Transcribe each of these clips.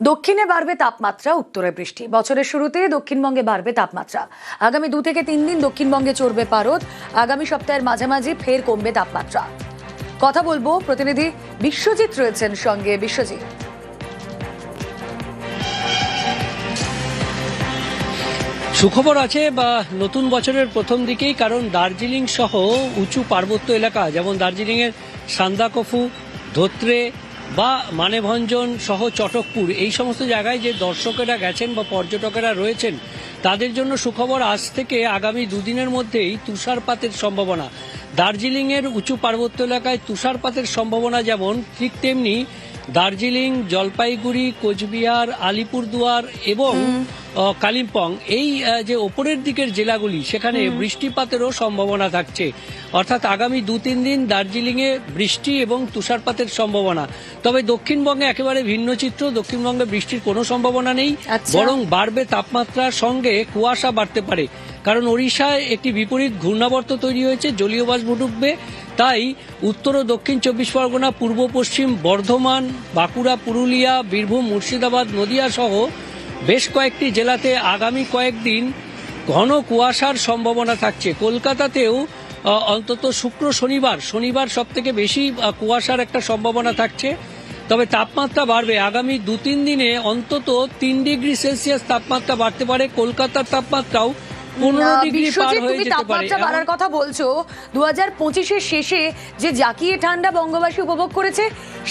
দক্ষিণে বাড়বে তাপমাত্রা, উত্তরে বৃষ্টি। বছরের শুরুতে দক্ষিণবঙ্গে বাড়বে তাপমাত্রা। আগামী 2 থেকে 3 দিন দক্ষিণবঙ্গে চড়বে পারদ। আগামী সপ্তাহের মাঝামাঝি ফের কমবে তাপমাত্রা। কথা বলবো, প্রতিনিধি বিশ্বজিৎ রয়েছেন সঙ্গে। বিশ্বজিৎ, সুখবর আছে বা নতুন বছরের প্রথম দিকেই, কারণ দার্জিলিং সহ উঁচু পার্বত্য এলাকা যেমন দার্জিলিংয়ের সান্দাকফু, ধোত্রে বা মানেভঞ্জন সহ চটকপুর, এই সমস্ত জায়গায় যে দর্শকেরা গেছেন বা পর্যটকেরা রয়েছেন তাদের জন্য সুখবর। আজ থেকে আগামী দুদিনের মধ্যেই তুষারপাতের সম্ভাবনা। দার্জিলিংয়ের উঁচু পার্বত্য এলাকায় তুষারপাতের সম্ভাবনা যেমন, ঠিক তেমনি দার্জিলিং, জলপাইগুড়ি, কোচবিহার, আলিপুরদুয়ার এবং কালিম্পং, এই যে ওপরের দিকের জেলাগুলি, সেখানে বৃষ্টিপাতেরও সম্ভাবনা থাকছে। অর্থাৎ আগামী 2-3 দিন দার্জিলিংয়ে বৃষ্টি এবং তুষারপাতের সম্ভাবনা। তবে দক্ষিণবঙ্গে একেবারে ভিন্ন চিত্র। দক্ষিণবঙ্গে বৃষ্টির কোনো সম্ভাবনা নেই, বরং বাড়বে তাপমাত্রার সঙ্গে কুয়াশা বাড়তে পারে। কারণ ওড়িশায় একটি বিপরীত ঘূর্ণাবর্ত তৈরি হয়েছে, জলীয় বাষ্প ঢুকবে। তাই উত্তর ও দক্ষিণ 24 পরগনা, পূর্ব পশ্চিম বর্ধমান, বাঁকুড়া, পুরুলিয়া, বীরভূম, মুর্শিদাবাদ, নদিয়া সহ বেশ কয়েকটি জেলাতে আগামী কয়েকদিন ঘন কুয়াশার সম্ভাবনা থাকছে। কলকাতাতেও অন্তত শুক্র শনিবার সব থেকে বেশি কুয়াশার একটা সম্ভাবনা থাকছে। তবে তাপমাত্রা বাড়বে। আগামী 2-3 দিনে অন্তত 3 ডিগ্রি সেলসিয়াস তাপমাত্রা বাড়তে পারে। কলকাতার তাপমাত্রাও 15 ডিগ্রি পার হয়ে যেতে পারে। তাপমাত্রা বাড়ার কথা বলছো, 2025-এর শেষে যে জাকিয়ে ঠান্ডা বঙ্গবাসী উপভোগ করেছে,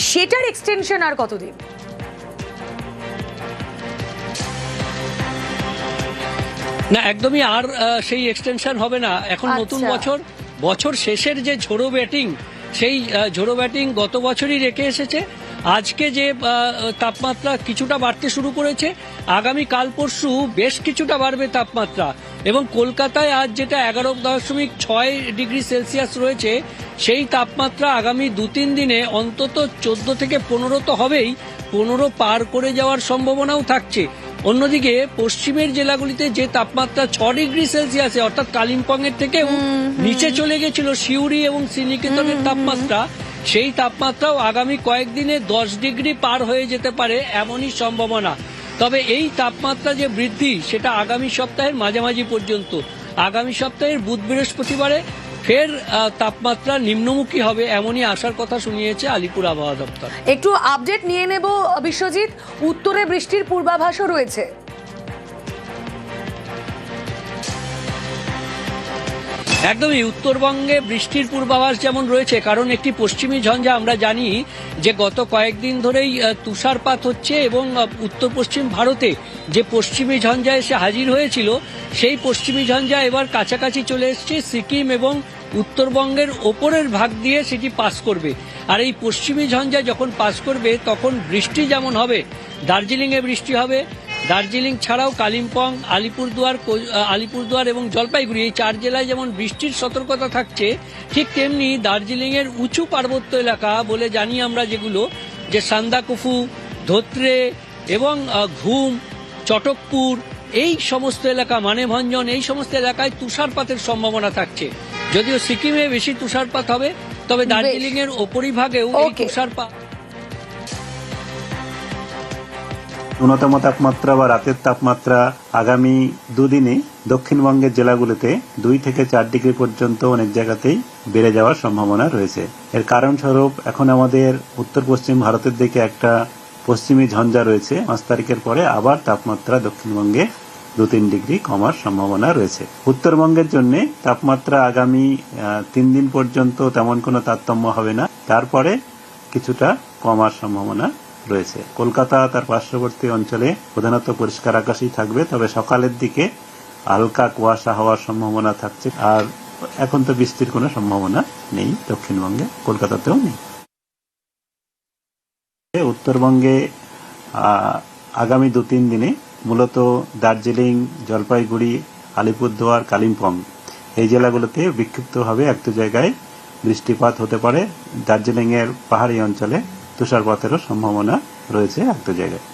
সেটার এক্সটেনশন আর কতদিন? না, একদমই আর সেই এক্সটেনশন হবে না। এখন নতুন বছর শেষের যে ঝোড়ো ব্যাটিং, সেই ঝোড়ো ব্যাটিং গত বছরই রেখে এসেছে। আজকে যে তাপমাত্রা কিছুটা বাড়তে শুরু করেছে, আগামী কাল পরশু বেশ কিছুটা বাড়বে তাপমাত্রা। এবং কলকাতায় আজ যেটা 11.6 ডিগ্রি সেলসিয়াস রয়েছে, সেই তাপমাত্রা আগামী 2-3 দিনে অন্তত 14 থেকে 15 তো হবেই, 15 পার করে যাওয়ার সম্ভাবনাও থাকছে। অন্যদিকে পশ্চিমের জেলাগুলিতে যে তাপমাত্রা 6 ডিগ্রি সেলসিয়াসে, অর্থাৎ কালিম্পং এর থেকেও নিচে চলে গেছিল সিউড়ি এবং শ্রীনিকেতনের তাপমাত্রা, সেই তাপমাত্রাও আগামী কয়েকদিনে 10 ডিগ্রি পার হয়ে যেতে পারে, এমনই সম্ভাবনা। তবে এই তাপমাত্রা যে বৃদ্ধি, সেটা আগামী সপ্তাহের মাঝামাঝি পর্যন্ত। আগামী সপ্তাহের বুধ বৃহস্পতিবারে ফের তাপমাত্রা নিম্নমুখী হবে, এমনই আশার কথা শুনিয়েছে আলিপুর আবহাওয়া দপ্তর। একটু আপডেট নিয়ে নেব বিশ্বজিৎ। উত্তরে বৃষ্টির পূর্বাভাসও রয়েছে। একদমই, উত্তরবঙ্গে বৃষ্টির পূর্বাভাস যেমন রয়েছে, কারণ একটি পশ্চিমী ঝঞ্ঝা, আমরা জানি যে গত কয়েকদিন ধরেই তুষারপাত হচ্ছে এবং উত্তর পশ্চিম ভারতে যে পশ্চিমী ঝঞ্ঝা এসে হাজির হয়েছিল, সেই পশ্চিমী ঝঞ্ঝা এবার কাছাকাছি চলে এসছে সিকিম এবং উত্তরবঙ্গের ওপরের ভাগ দিয়ে সেটি পাস করবে। আর এই পশ্চিমী ঝঞ্ঝা যখন পাস করবে, তখন বৃষ্টি যেমন হবে, দার্জিলিংয়ে বৃষ্টি হবে। দার্জিলিং ছাড়াও কালিম্পং, আলিপুরদুয়ার এবং জলপাইগুড়ি, এই 4 জেলায় যেমন বৃষ্টির সতর্কতা থাকছে, ঠিক তেমনি দার্জিলিংয়ের উঁচু পার্বত্য এলাকা বলে জানি আমরা যেগুলো, যে সান্দাকফু, ধোত্রে এবং ঘুম, চটকপুর, এই সমস্ত এলাকা, মানেভঞ্জন, এই সমস্ত এলাকায় তুষারপাতের সম্ভাবনা থাকছে। যদিও সিকিমে বেশি তুষারপাত হবে, তবে দার্জিলিংয়ের ওপরিভাগেও এই তুষারপাত। ন্যূনতম তাপমাত্রা বা রাতের তাপমাত্রা আগামী দুদিনে দক্ষিণবঙ্গের জেলাগুলিতে 2 থেকে 4 ডিগ্রি পর্যন্ত অনেক জায়গাতেই বেড়ে যাওয়ার সম্ভাবনা রয়েছে। এর কারণ স্বরূপ এখন আমাদের উত্তর পশ্চিম ভারতের দিকে একটা পশ্চিমী ঝঞ্ঝা রয়েছে। 5 তারিখের পরে আবার তাপমাত্রা দক্ষিণবঙ্গে 2-3 ডিগ্রি কমার সম্ভাবনা রয়েছে। উত্তরবঙ্গের জন্য তাপমাত্রা আগামী 3 দিন পর্যন্ত তেমন কোনো তারতম্য হবে না, তারপরে কিছুটা কমার সম্ভাবনা রয়েছে। কলকাতা তার পার্শ্ববর্তী অঞ্চলে প্রধানত পরিষ্কার আকাশই থাকবে, তবে সকালের দিকে হালকা কুয়াশা হওয়ার সম্ভাবনা থাকছে। আর এখন তো বৃষ্টির কোনো সম্ভাবনা নেই দক্ষিণবঙ্গে, কলকাতাতেও নেই। উত্তরবঙ্গে আগামী 2-3 দিনে মূলত দার্জিলিং, জলপাইগুড়ি, আলিপুরদুয়ার, কালিম্পং, এই জেলাগুলোতে বিক্ষিপ্তভাবে একটু জায়গায় বৃষ্টিপাত হতে পারে। দার্জিলিংয়ের পাহাড়ি অঞ্চলে তুষারপাতেরও সম্ভাবনা রয়েছে একটু জায়গায়।